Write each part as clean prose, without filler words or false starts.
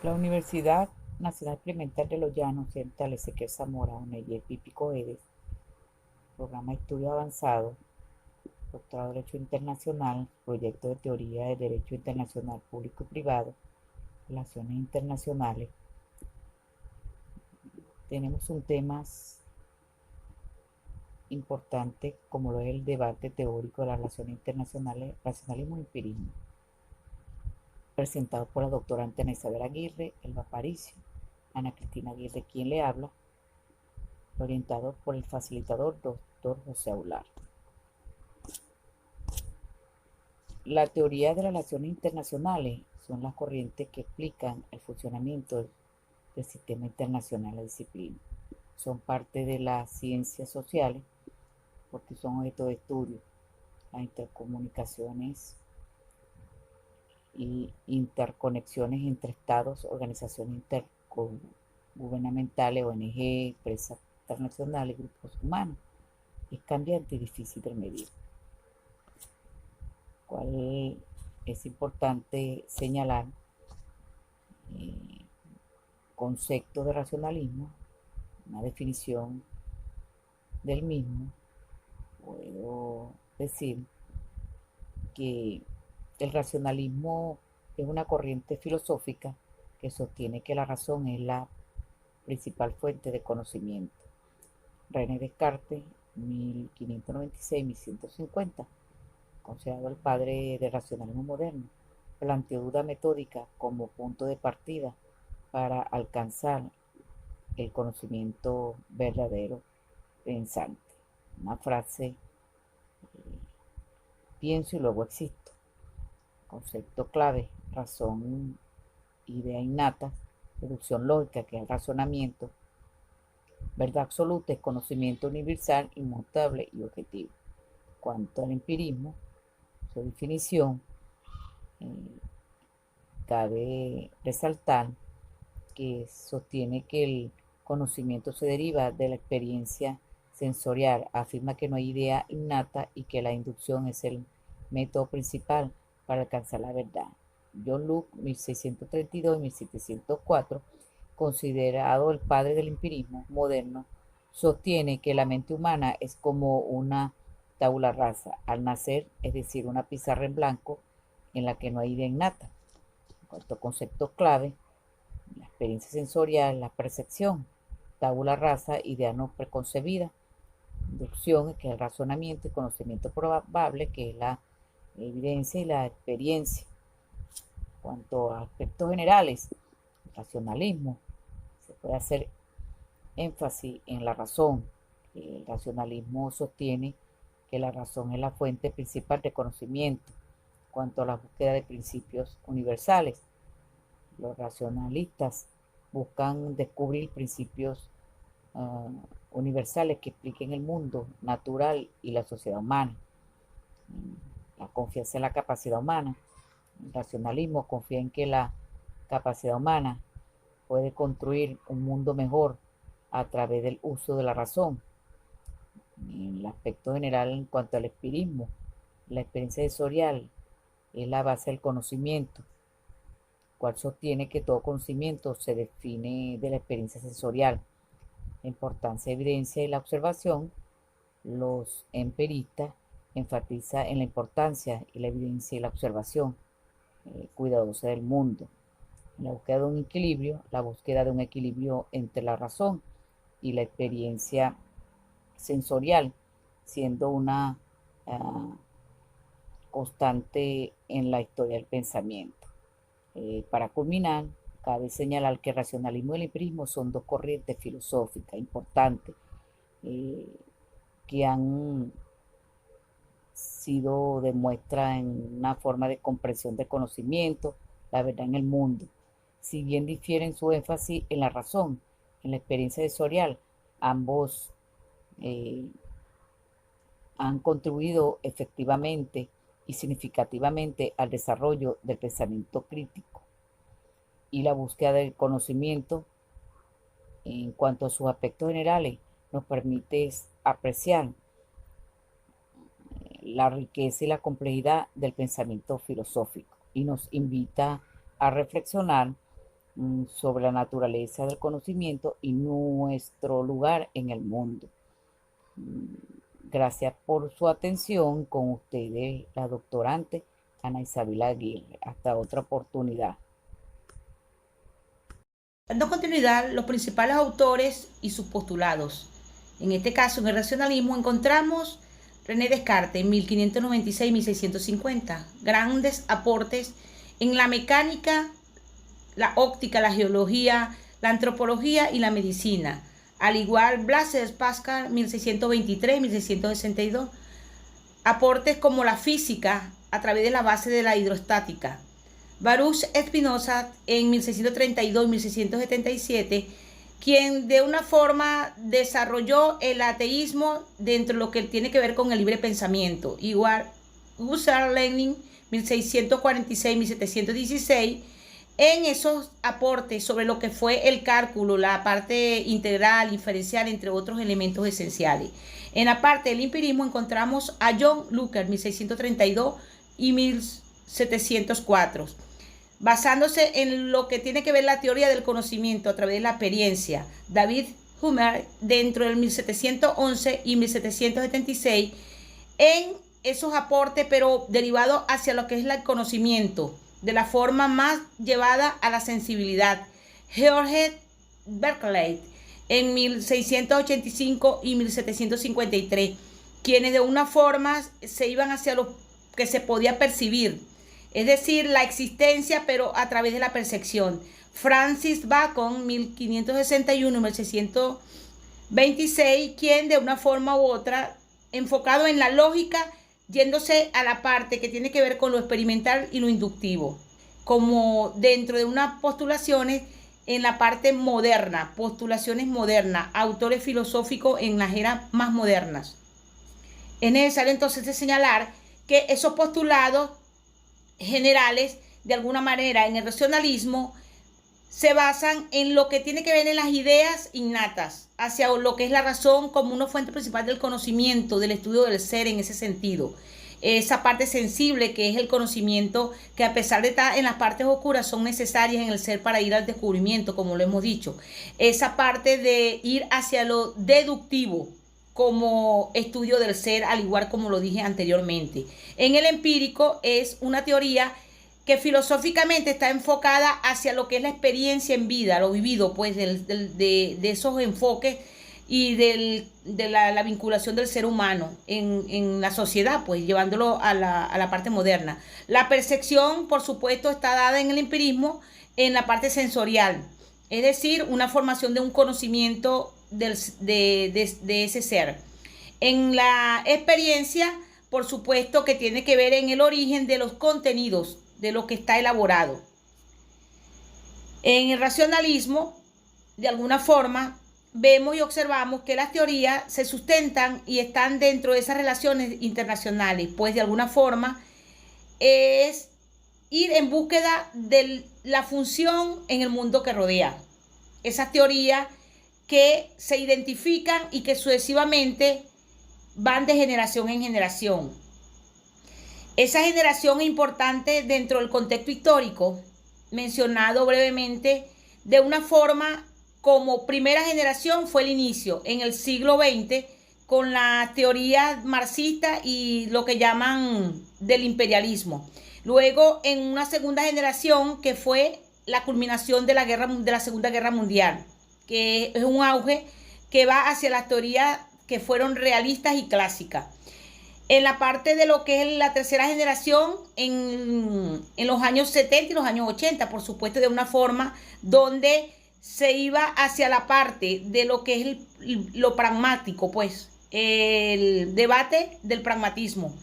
La Universidad Nacional Experimental de los Llanos Occidentales Ezequiel Zamora, UNEYEP Pipi Coedes, programa de estudio avanzado, doctorado de Derecho Internacional, proyecto de teoría de Derecho Internacional Público y Privado, Relaciones Internacionales. Tenemos un tema importante como lo es el debate teórico de las relaciones internacionales, racionalismo y empirismo, presentado por la doctora Antena Isabel Aguirre, Elba Aparicio, Ana Cristina Aguirre, quien le habla, orientado por el facilitador doctor José Aular. La teoría de relaciones internacionales son las corrientes que explican el funcionamiento del sistema internacional de disciplina. Son parte de las ciencias sociales porque son objeto de estudio. Las intercomunicaciones y interconexiones entre estados, organizaciones intergubernamentales, ONG, empresas internacionales, grupos humanos. Es cambiante y difícil de medir. ¿Cuál es importante señalar? Concepto de racionalismo, una definición del mismo, puedo decir que el racionalismo es una corriente filosófica que sostiene que la razón es la principal fuente de conocimiento. René Descartes, 1596-1150, considerado el padre del racionalismo moderno, planteó duda metódica como punto de partida para alcanzar el conocimiento verdadero pensante. Una frase, pienso y luego existo. Concepto clave, razón, idea innata, deducción lógica, que es el razonamiento. Verdad absoluta es conocimiento universal, inmutable y objetivo. Cuanto al empirismo, su definición, cabe resaltar que sostiene que el conocimiento se deriva de la experiencia sensorial, afirma que no hay idea innata y que la inducción es el método principal para alcanzar la verdad. John Locke, 1632-1704, considerado el padre del empirismo moderno, sostiene que la mente humana es como una tabula rasa al nacer, es decir, una pizarra en blanco en la que no hay idea innata. En cuanto a conceptos clave, la experiencia sensorial, la percepción, tabula rasa, idea no preconcebida, inducción, que es el razonamiento, y conocimiento probable, que es la evidencia y la experiencia. En cuanto a aspectos generales, racionalismo, se puede hacer énfasis en la razón. El racionalismo sostiene que la razón es la fuente principal de conocimiento. En cuanto a la búsqueda de principios universales, los racionalistas buscan descubrir principios universales que expliquen el mundo natural y la sociedad humana. La confianza en la capacidad humana. El racionalismo confía en que la capacidad humana puede construir un mundo mejor a través del uso de la razón. En el aspecto general, en cuanto al empirismo, la experiencia sensorial es la base del conocimiento, cual sostiene que todo conocimiento se define de la experiencia sensorial. La importancia de evidencia y la observación, los empiristas enfatizan en la importancia y la evidencia y la observación cuidadosa del mundo. En la búsqueda de un equilibrio, la búsqueda de un equilibrio entre la razón y la experiencia sensorial, siendo una constante en la historia del pensamiento. Para culminar, cabe señalar que el racionalismo y el empirismo son dos corrientes filosóficas importantes que han sido demuestra en una forma de comprensión de conocimiento, la verdad en el mundo. Si bien difieren su énfasis en la razón, en la experiencia sensorial, ambos han contribuido efectivamente y significativamente al desarrollo del pensamiento crítico y la búsqueda del conocimiento. En cuanto a sus aspectos generales, nos permite apreciar la riqueza y la complejidad del pensamiento filosófico y nos invita a reflexionar sobre la naturaleza del conocimiento y nuestro lugar en el mundo. Mm, Gracias por su atención. Con ustedes, la doctorante Ana Isabel Aguirre. Hasta otra oportunidad. Dando continuidad, los principales autores y sus postulados. En este caso, en el racionalismo encontramos René Descartes, 1596-1650. Grandes aportes en la mecánica, la óptica, la geología, la antropología y la medicina. Al igual, Blaise Pascal, 1623-1662. Aportes como la física a través de la base de la hidrostática. Baruch Spinoza en 1632-1677, quien de una forma desarrolló el ateísmo dentro de lo que tiene que ver con el libre pensamiento. Igual, Gustav Lenin, 1646-1716, en esos aportes sobre lo que fue el cálculo, la parte integral, diferencial, entre otros elementos esenciales. En la parte del empirismo encontramos a John Locke, 1632 y 1704, basándose en lo que tiene que ver la teoría del conocimiento a través de la experiencia. David Hume, dentro del 1711 y 1776, en esos aportes, pero derivados hacia lo que es el conocimiento, de la forma más llevada a la sensibilidad. George Berkeley, en 1685 y 1753, quienes de una forma se iban hacia lo que se podía percibir, es decir, la existencia, pero a través de la percepción. Francis Bacon, 1561-1626, quien de una forma u otra, enfocado en la lógica, yéndose a la parte que tiene que ver con lo experimental y lo inductivo, como dentro de unas postulaciones en la parte moderna, postulaciones modernas, autores filosóficos en las eras más modernas. Es necesario entonces señalar que esos postulados generales, de alguna manera, en el racionalismo, se basan en lo que tiene que ver en las ideas innatas, hacia lo que es la razón como una fuente principal del conocimiento, del estudio del ser en ese sentido. Esa parte sensible que es el conocimiento, que a pesar de estar en las partes oscuras, son necesarias en el ser para ir al descubrimiento, como lo hemos dicho. Esa parte de ir hacia lo deductivo como estudio del ser, al igual como lo dije anteriormente. En el empírico es una teoría que filosóficamente está enfocada hacia lo que es la experiencia en vida, lo vivido, pues, de esos enfoques y de la vinculación del ser humano en la sociedad, pues, llevándolo a la parte moderna. La percepción, por supuesto, está dada en el empirismo en la parte sensorial, es decir, una formación de un conocimiento de ese ser. En la experiencia, por supuesto, que tiene que ver en el origen de los contenidos, de lo que está elaborado. En el racionalismo, de alguna forma, vemos y observamos que las teorías se sustentan y están dentro de esas relaciones internacionales, pues de alguna forma es ir en búsqueda de la función en el mundo que rodea. Esas teorías que se identifican y que sucesivamente van de generación en generación. Esa generación es importante dentro del contexto histórico, mencionado brevemente, de una forma como primera generación fue el inicio en el siglo XX con la teoría marxista y lo que llaman del imperialismo. Luego en una segunda generación que fue la culminación de la Segunda Guerra Mundial, que es un auge que va hacia las teorías que fueron realistas y clásicas. En la parte de lo que es la tercera generación, en los años 70 y los años 80, por supuesto, de una forma donde se iba hacia la parte de lo que es lo pragmático, pues, el debate del pragmatismo.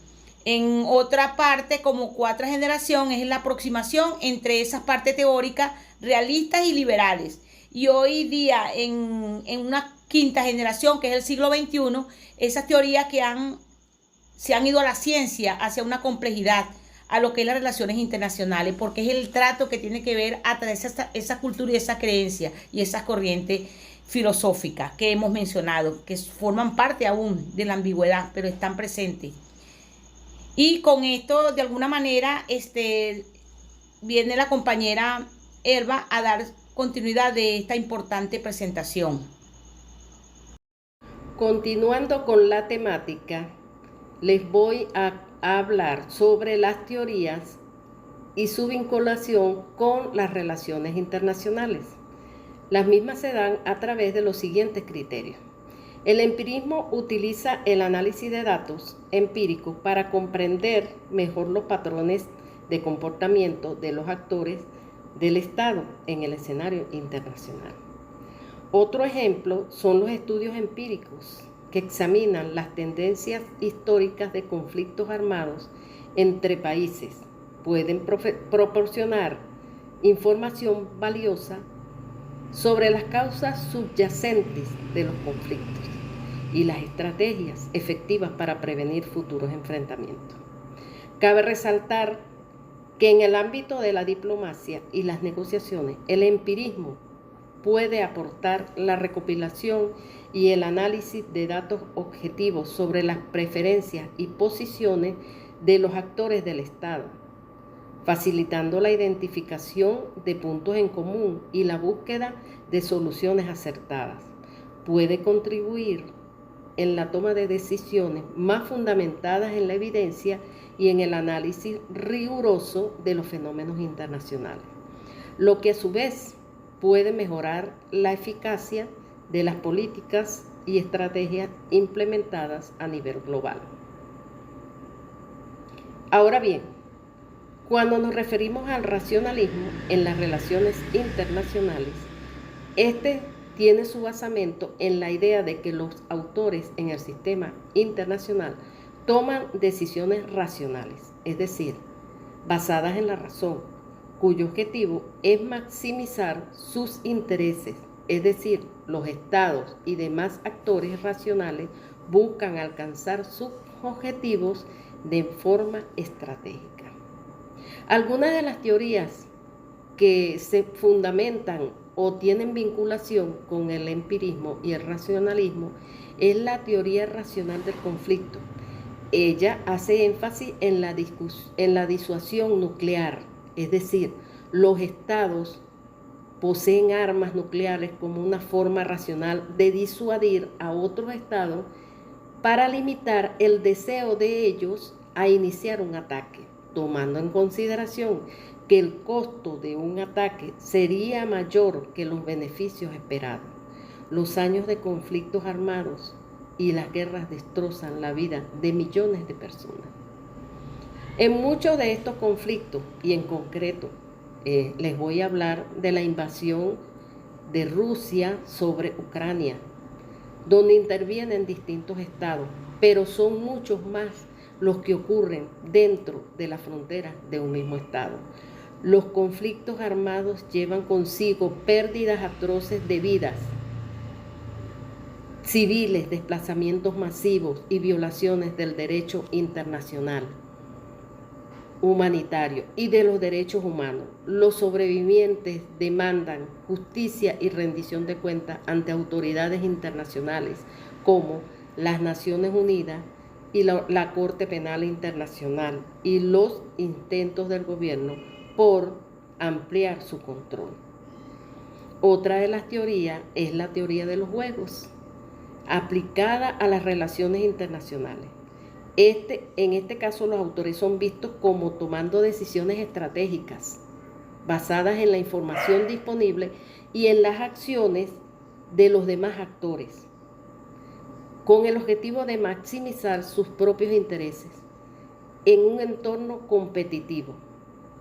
En otra parte, como cuarta generación, es la aproximación entre esas partes teóricas realistas y liberales. Y hoy día, en una quinta generación, que es el siglo XXI, esas teorías que se han ido a la ciencia, hacia una complejidad, a lo que es las relaciones internacionales, porque es el trato que tiene que ver a través de esa cultura y esa creencia y esas corrientes filosóficas que hemos mencionado, que forman parte aún de la ambigüedad, pero están presentes. Y con esto, de alguna manera, viene la compañera Elba a dar continuidad de esta importante presentación. Continuando con la temática, les voy a hablar sobre las teorías y su vinculación con las relaciones internacionales. Las mismas se dan a través de los siguientes criterios. El empirismo utiliza el análisis de datos empíricos para comprender mejor los patrones de comportamiento de los actores del Estado en el escenario internacional. Otro ejemplo son los estudios empíricos que examinan las tendencias históricas de conflictos armados entre países. Pueden proporcionar información valiosa sobre las causas subyacentes de los conflictos y las estrategias efectivas para prevenir futuros enfrentamientos. Cabe resaltar que en el ámbito de la diplomacia y las negociaciones, el empirismo puede aportar la recopilación y el análisis de datos objetivos sobre las preferencias y posiciones de los actores del Estado, facilitando la identificación de puntos en común y la búsqueda de soluciones acertadas. Puede contribuir en la toma de decisiones más fundamentadas en la evidencia y en el análisis riguroso de los fenómenos internacionales, lo que a su vez puede mejorar la eficacia de las políticas y estrategias implementadas a nivel global. Ahora bien, cuando nos referimos al racionalismo en las relaciones internacionales, este tiene su basamento en la idea de que los autores en el sistema internacional toman decisiones racionales, es decir, basadas en la razón, cuyo objetivo es maximizar sus intereses, es decir, los estados y demás actores racionales buscan alcanzar sus objetivos de forma estratégica. Algunas de las teorías que se fundamentan o tienen vinculación con el empirismo y el racionalismo es la teoría racional del conflicto. Ella hace énfasis en la disuasión nuclear, es decir, los estados poseen armas nucleares como una forma racional de disuadir a otros estados para limitar el deseo de ellos a iniciar un ataque, tomando en consideración que el costo de un ataque sería mayor que los beneficios esperados. Los años de conflictos armados y las guerras destrozan la vida de millones de personas. En muchos de estos conflictos, y en concreto, les voy a hablar de la invasión de Rusia sobre Ucrania, donde intervienen distintos estados, pero son muchos más los que ocurren dentro de la frontera de un mismo estado. Los conflictos armados llevan consigo pérdidas atroces de vidas civiles, desplazamientos masivos y violaciones del derecho internacional humanitario y de los derechos humanos. Los sobrevivientes demandan justicia y rendición de cuentas ante autoridades internacionales como las Naciones Unidas y la Corte Penal Internacional y los intentos del gobierno por ampliar su control. Otra de las teorías es la teoría de los juegos, aplicada a las relaciones internacionales. En este caso, los autores son vistos como tomando decisiones estratégicas basadas en la información disponible y en las acciones de los demás actores, con el objetivo de maximizar sus propios intereses en un entorno competitivo.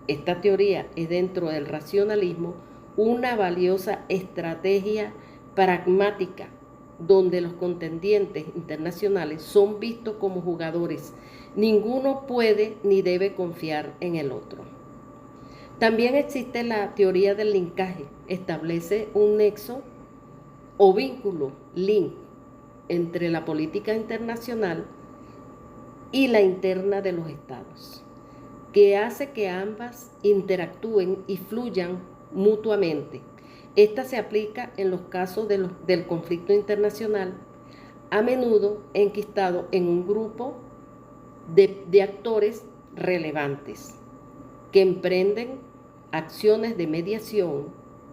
Esta teoría es, dentro del racionalismo, una valiosa estrategia pragmática donde los contendientes internacionales son vistos como jugadores. Ninguno puede ni debe confiar en el otro. También existe la teoría del linkaje. Establece un nexo o vínculo, link, entre la política internacional y la interna de los estados, que hace que ambas interactúen y fluyan mutuamente. Esta se aplica en los casos del conflicto internacional, a menudo enquistado en un grupo de actores relevantes que emprenden acciones de mediación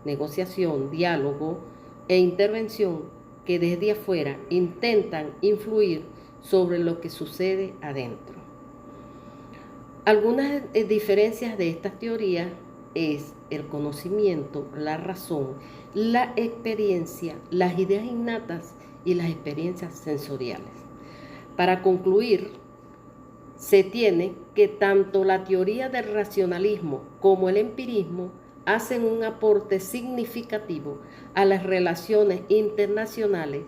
negociación, diálogo e intervención que desde afuera intentan influir sobre lo que sucede adentro. Algunas diferencias de estas teorías es el conocimiento, la razón, la experiencia, las ideas innatas y las experiencias sensoriales. Para concluir, se tiene que tanto la teoría del racionalismo como el empirismo hacen un aporte significativo a las relaciones internacionales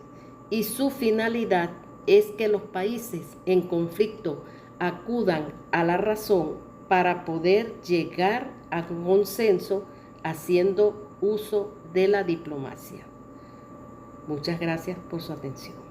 y su finalidad es que los países en conflicto acudan a la razón para poder llegar a un consenso haciendo uso de la diplomacia. Muchas gracias por su atención.